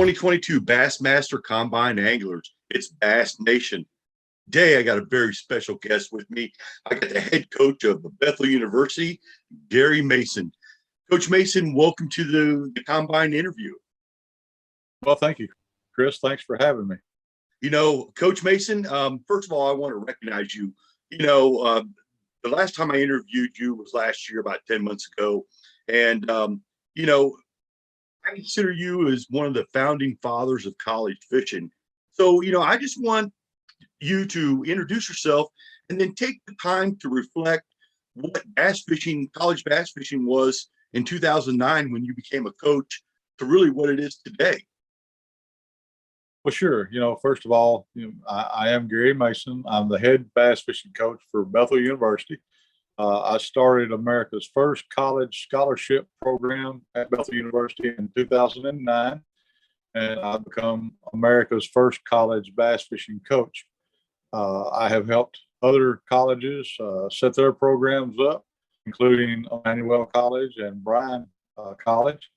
2022 Bassmaster Combine Anglers. It's Bass Nation. Today, I got a very special guest with me. I got the head coach of Bethel University, Gary Mason. Coach Mason, welcome to the Combine interview. Well, thank you, Chris. Thanks for having me. Coach Mason, first of all, I want to recognize you. The last time I interviewed you was last year, about 10 months ago. And, I consider you as one of the founding fathers of college fishing. So, I just want you to introduce yourself and then take the time to reflect what college bass fishing was in 2009 when you became a coach to really what it is today. Well, sure. First of all, I am Gary Mason. I'm the head bass fishing coach for Bethel University. I started America's first college scholarship program at Bethel University in 2009, and I've become America's first college bass fishing coach. I have helped other colleges set their programs up, including Emmanuel College and Bryan College.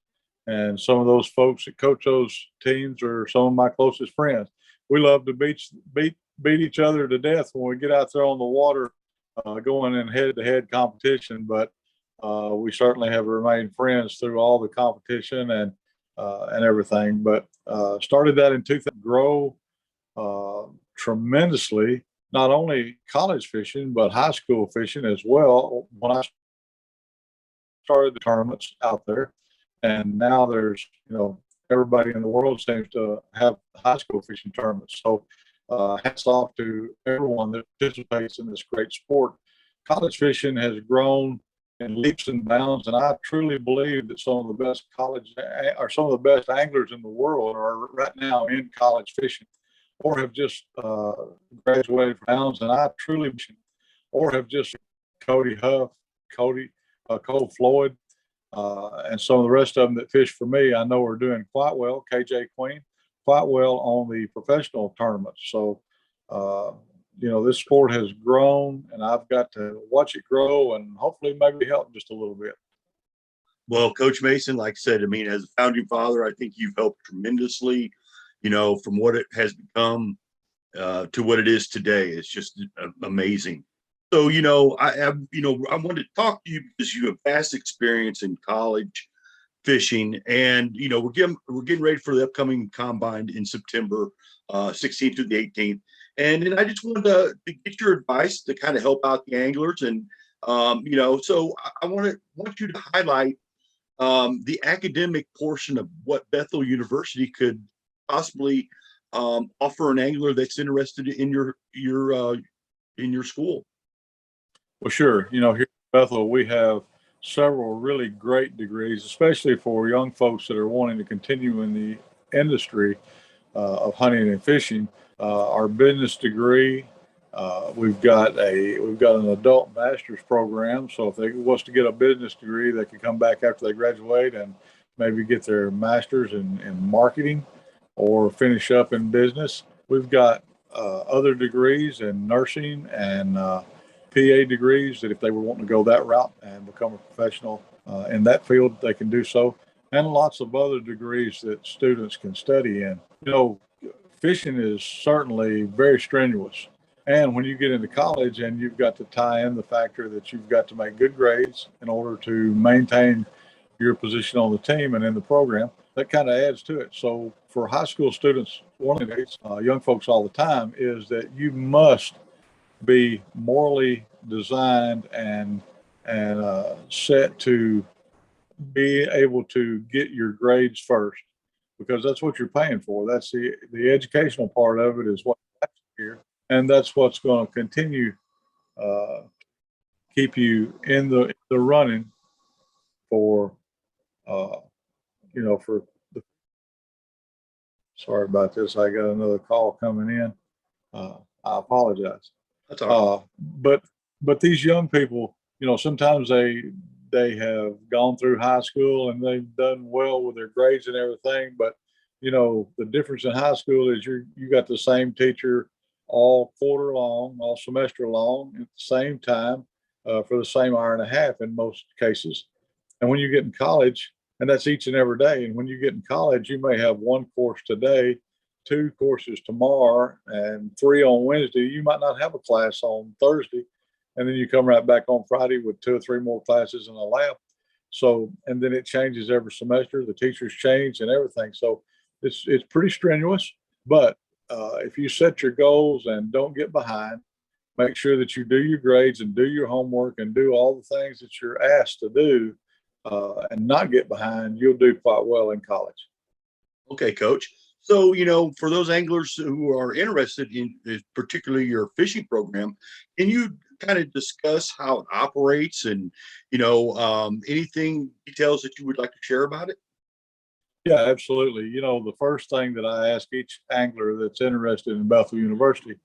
And some of those folks that coach those teams are some of my closest friends. We love to beat each other to death when we get out there on the water, going in head-to-head competition. But we certainly have remained friends through all the competition and everything. But started that in 2000, grow tremendously. Not only college fishing, but high school fishing as well. When I started the tournaments out there. And now there's, everybody in the world seems to have high school fishing tournaments. So hats off to everyone that participates in this great sport. College fishing has grown in leaps and bounds, and I truly believe that some of the best anglers in the world are right now in college fishing, or have just graduated from bounds, and I truly, or have just Cody Huff, Cole Floyd. And some of the rest of them that fish for me, I know are doing quite well. KJ Queen, quite well on the professional tournaments. So, this sport has grown, and I've got to watch it grow and hopefully maybe help just a little bit. Well, Coach Mason, like I said, as a founding father, I think you've helped tremendously, from what it has become to what it is today. It's just amazing. So, I wanted to talk to you because you have vast experience in college fishing, and we're getting ready for the upcoming combine in September 16th to the 18th, and then I just wanted to get your advice to kind of help out the anglers, and so I want you to highlight the academic portion of what Bethel University could possibly offer an angler that's interested in your school. Well, sure. Here at Bethel, we have several really great degrees, especially for young folks that are wanting to continue in the industry of hunting and fishing. Our business degree, we've got an adult master's program. So if they was to get a business degree, they can come back after they graduate and maybe get their master's in marketing or finish up in business. We've got other degrees in nursing and PA degrees that if they were wanting to go that route and become a professional in that field, they can do so. And lots of other degrees that students can study in. Fishing is certainly very strenuous. And when you get into college and you've got to tie in the factor that you've got to make good grades in order to maintain your position on the team and in the program, that kind of adds to it. So for high school students, one of the things, young folks all the time, is that you must be morally designed and set to be able to get your grades first, because that's what you're paying for. That's the educational part of it is what here, and that's what's going to continue keep you in the running for for the. Sorry about this. I got another call coming in. I apologize. That's all right. But these young people, sometimes they have gone through high school and they've done well with their grades and everything. But, the difference in high school is you got the same teacher all quarter long, all semester long, at the same time for the same hour and a half in most cases. And when you get in college, and that's each and every day. And when you get in college, you may have one course today, two courses tomorrow, and three on Wednesday. You might not have a class on Thursday, and then you come right back on Friday with two or three more classes in a lab. So, and then it changes every semester. The teachers change and everything. So it's pretty strenuous, but if you set your goals and don't get behind, make sure that you do your grades and do your homework and do all the things that you're asked to do, and not get behind, you'll do quite well in college. Okay, Coach. So, for those anglers who are interested in particularly your fishing program, can you kind of discuss how it operates and, anything details that you would like to share about it? Yeah, absolutely. The first thing that I ask each angler that's interested in Bethel University,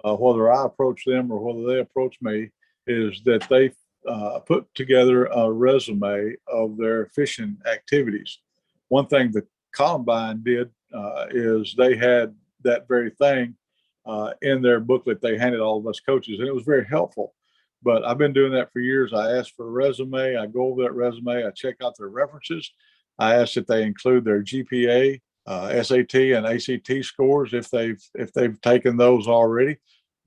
whether I approach them or whether they approach me, is that they put together a resume of their fishing activities. One thing that Columbine did is they had that very thing in their booklet they handed all of us coaches, and it was very helpful. But I've been doing that for years. I ask for a resume, I go over that resume, I check out their references, I ask that they include their GPA, SAT, and ACT scores if they've taken those already.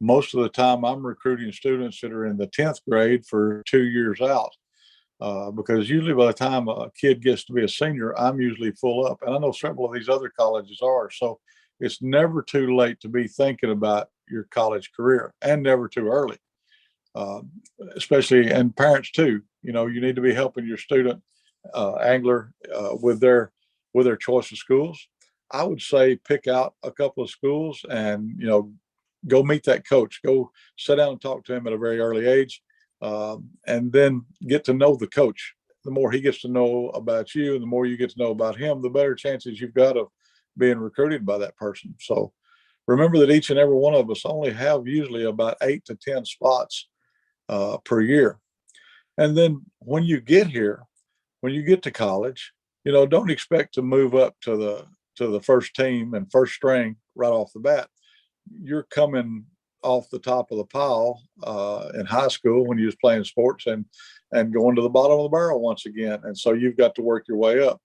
Most of the time, I'm recruiting students that are in the 10th grade for 2 years out. Because usually by the time a kid gets to be a senior, I'm usually full up. And I know several of these other colleges are. So it's never too late to be thinking about your college career, and never too early. Especially, and parents too, you need to be helping your student angler with their choice of schools. I would say pick out a couple of schools and, go meet that coach, go sit down and talk to him at a very early age. And then get to know the coach. The more he gets to know about you, and the more you get to know about him, the better chances you've got of being recruited by that person. So remember that each and every one of us only have usually about 8 to 10 spots per year. And then when you get here, when you get to college, don't expect to move up to the first team and first string right off the bat. You're coming off the top of the pile in high school when you was playing sports, and going to the bottom of the barrel once again. And so you've got to work your way up.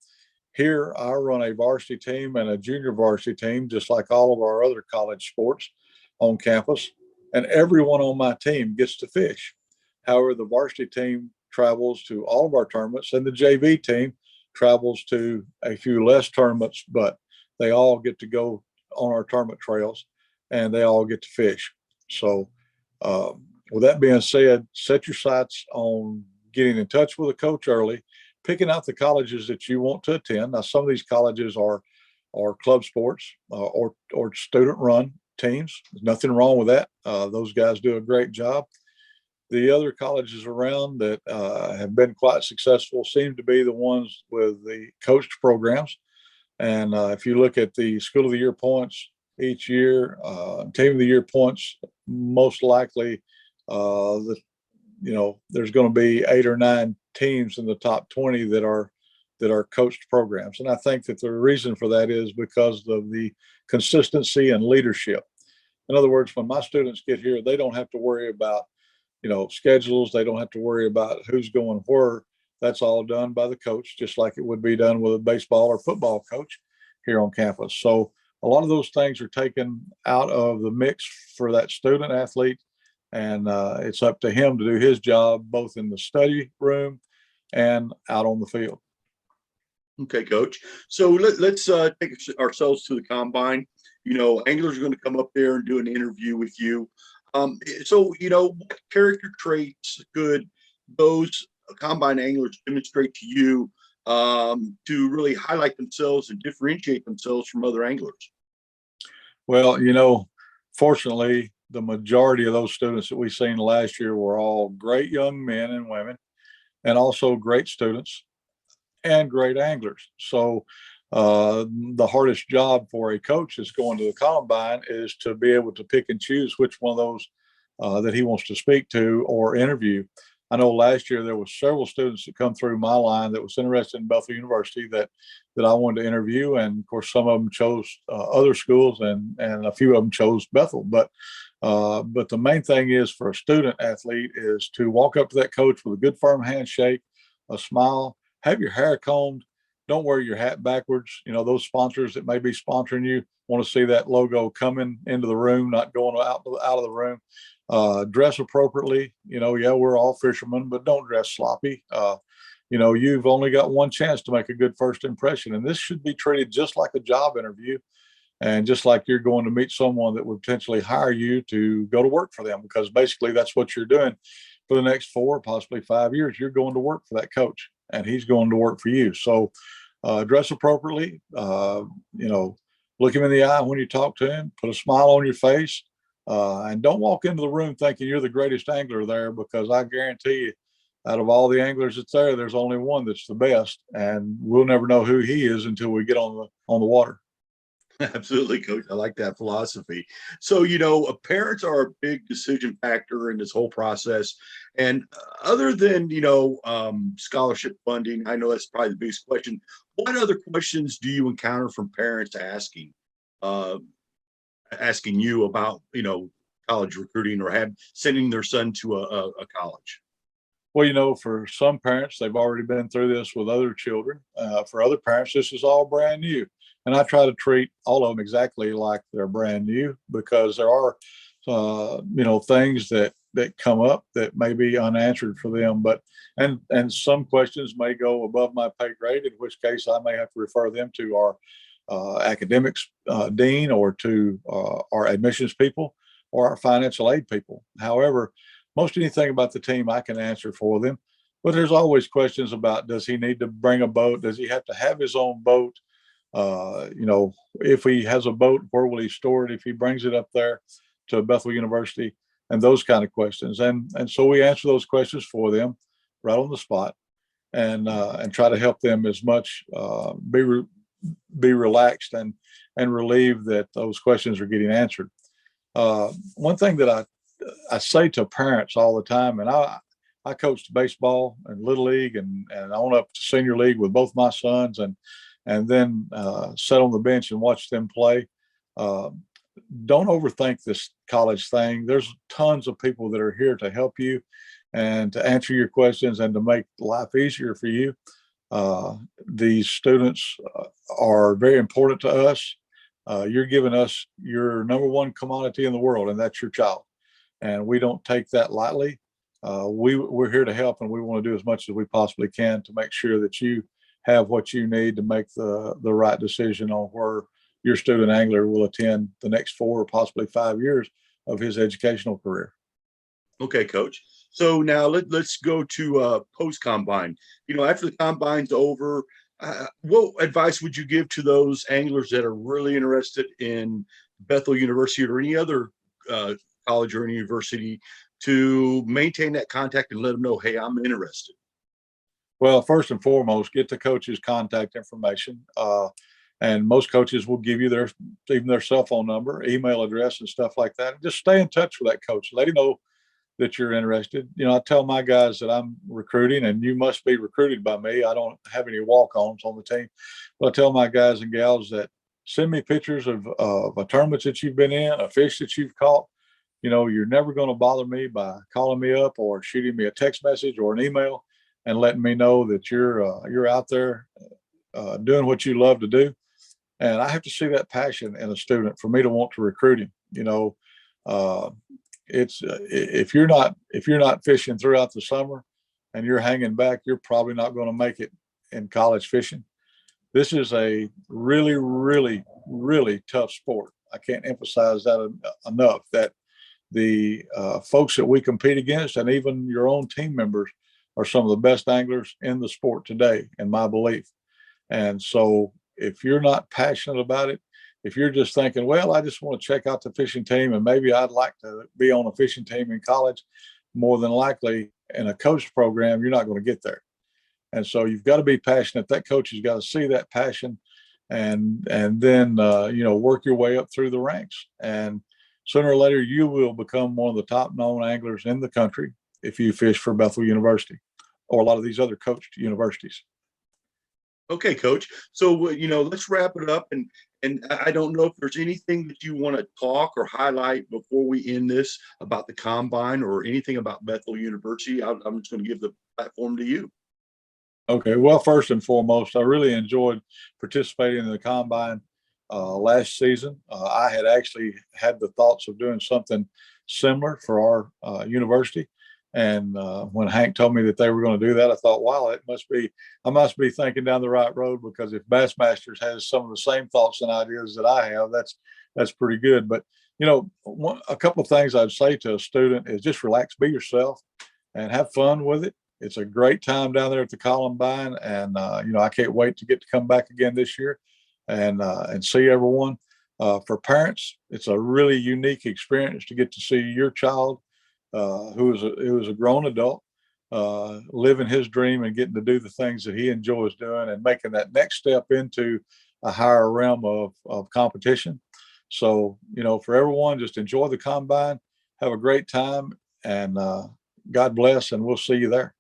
Here, I run a varsity team and a junior varsity team, just like all of our other college sports on campus. And everyone on my team gets to fish. However, the varsity team travels to all of our tournaments, and the JV team travels to a few less tournaments, but they all get to go on our tournament trails, and they all get to fish. So, with that being said, set your sights on getting in touch with a coach early, picking out the colleges that you want to attend. Now, some of these colleges are club sports or student run teams. There's nothing wrong with that. Those guys do a great job. The other colleges around that have been quite successful seem to be the ones with the coached programs. And if you look at the School of the Year points each year, Team of the Year points, most likely, there's going to be 8 or 9 teams in the top 20 that are coached programs. And I think that the reason for that is because of the consistency and leadership. In other words, when my students get here, they don't have to worry about, schedules. They don't have to worry about who's going where. That's all done by the coach, just like it would be done with a baseball or football coach here on campus. So a lot of those things are taken out of the mix for that student athlete, and it's up to him to do his job both in the study room and out on the field. Okay, Coach. So let's take ourselves to the combine. Anglers are going to come up there and do an interview with you. What character traits could those combine anglers demonstrate to you to really highlight themselves and differentiate themselves from other anglers? Well, fortunately, the majority of those students that we've seen last year were all great young men and women, and also great students and great anglers. So the hardest job for a coach that's going to the combine is to be able to pick and choose which one of those that he wants to speak to or interview. I know last year there was several students that come through my line that was interested in Bethel University that I wanted to interview, and of course some of them chose other schools, and a few of them chose Bethel. But the main thing is for a student athlete is to walk up to that coach with a good firm handshake, a smile, have your hair combed, don't wear your hat backwards. You know, those sponsors that may be sponsoring you want to see that logo coming into the room, not going out of the room. Dress appropriately. You know, yeah, we're all fishermen, but don't dress sloppy. You know, you've only got one chance to make a good first impression, and this should be treated just like a job interview, and just like you're going to meet someone that would potentially hire you to go to work for them, because basically that's what you're doing for the next 4, possibly 5 years. You're going to work for that coach, and he's going to work for you. So dress appropriately. You know, look him in the eye when you talk to him. Put a smile on your face, and don't walk into the room thinking you're the greatest angler there, because I guarantee you, out of all the anglers that's there, there's only one that's the best, and we'll never know who he is until we get on the water. Absolutely, coach. I like that philosophy. So, parents are a big decision factor in this whole process. And other than, scholarship funding, I know that's probably the biggest question. What other questions do you encounter from parents uh, asking you about, college recruiting or sending their son to a college? Well, you know, for some parents, they've already been through this with other children. For other parents, this is all brand new. And I try to treat all of them exactly like they're brand new, because there are, things that come up that may be unanswered for them. But and some questions may go above my pay grade, in which case I may have to refer them to our academics dean, or to our admissions people, or our financial aid people. However, most anything about the team I can answer for them. But there's always questions about, does he need to bring a boat? Does he have to have his own boat? If he has a boat, where will he store it if he brings it up there to Bethel University? And those kind of questions. And so we answer those questions for them right on the spot, and try to help them as much, be relaxed and relieved that those questions are getting answered. One thing that I say to parents all the time, and I coached baseball and little league, and on up to senior league with both my sons, and then sat on the bench and watched them play. Uh, don't overthink this college thing. There's tons of people that are here to help you and to answer your questions and to make life easier for you. These students are very important to us. You're giving us your number one commodity in the world, and that's your child. And we don't take that lightly. We're here to help, and we want to do as much as we possibly can to make sure that you have what you need to make the right decision on where your student angler will attend the next 4 or possibly 5 years of his educational career. Okay, coach. So now let's go to post combine. After the combine's over, what advice would you give to those anglers that are really interested in Bethel University or any other college or any university to maintain that contact and let them know, hey, I'm interested? Well, first and foremost, get the coach's contact information. And most coaches will give you even their cell phone number, email address, and stuff like that. Just stay in touch with that coach. Let him know that you're interested. I tell my guys that I'm recruiting, and you must be recruited by me. I don't have any walk-ons on the team, but I tell my guys and gals that send me pictures of tournaments that you've been in, a fish that you've caught. You're never going to bother me by calling me up or shooting me a text message or an email and letting me know that you're out there doing what you love to do. And I have to see that passion in a student for me to want to recruit him. Uh, it's if you're not fishing throughout the summer and you're hanging back, you're probably not going to make it in college fishing. This is a really, really, really tough sport. I can't emphasize that enough, that the folks that we compete against, and even your own team members, are some of the best anglers in the sport today, in my belief. And so if you're not passionate about it, if you're just thinking, well, I just want to check out the fishing team and maybe I'd like to be on a fishing team in college, more than likely in a coach program, you're not going to get there. And so you've got to be passionate. That coach has got to see that passion, and then work your way up through the ranks. And sooner or later, you will become one of the top known anglers in the country if you fish for Bethel University or a lot of these other coached universities. Okay, coach. So, let's wrap it up. And I don't know if there's anything that you want to talk or highlight before we end this about the combine or anything about Bethel University. I'm just going to give the platform to you. Okay. Well, first and foremost, I really enjoyed participating in the combine last season. I had actually had the thoughts of doing something similar for our university. And when Hank told me that they were going to do that, I thought, wow, I must be thinking down the right road, because if Bassmasters has some of the same thoughts and ideas that I have, that's pretty good. But, a couple of things I'd say to a student is just relax, be yourself, and have fun with it. It's a great time down there at the Columbine, and I can't wait to get to come back again this year and see everyone. For parents, it's a really unique experience to get to see your child, who is a grown adult, living his dream and getting to do the things that he enjoys doing and making that next step into a higher realm of competition. So, for everyone, just enjoy the combine, have a great time, and God bless, and we'll see you there.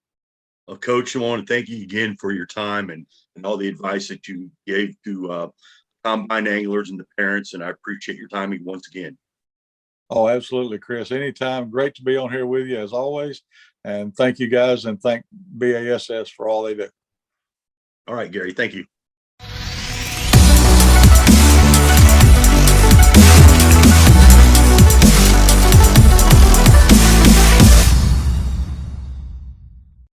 Well, Coach, I want to thank you again for your time and all the advice that you gave to combine anglers and the parents, and I appreciate your time once again. Oh, absolutely, Chris. Anytime. Great to be on here with you as always. And thank you guys, and thank BASS for all they do. All right, Gary, thank you.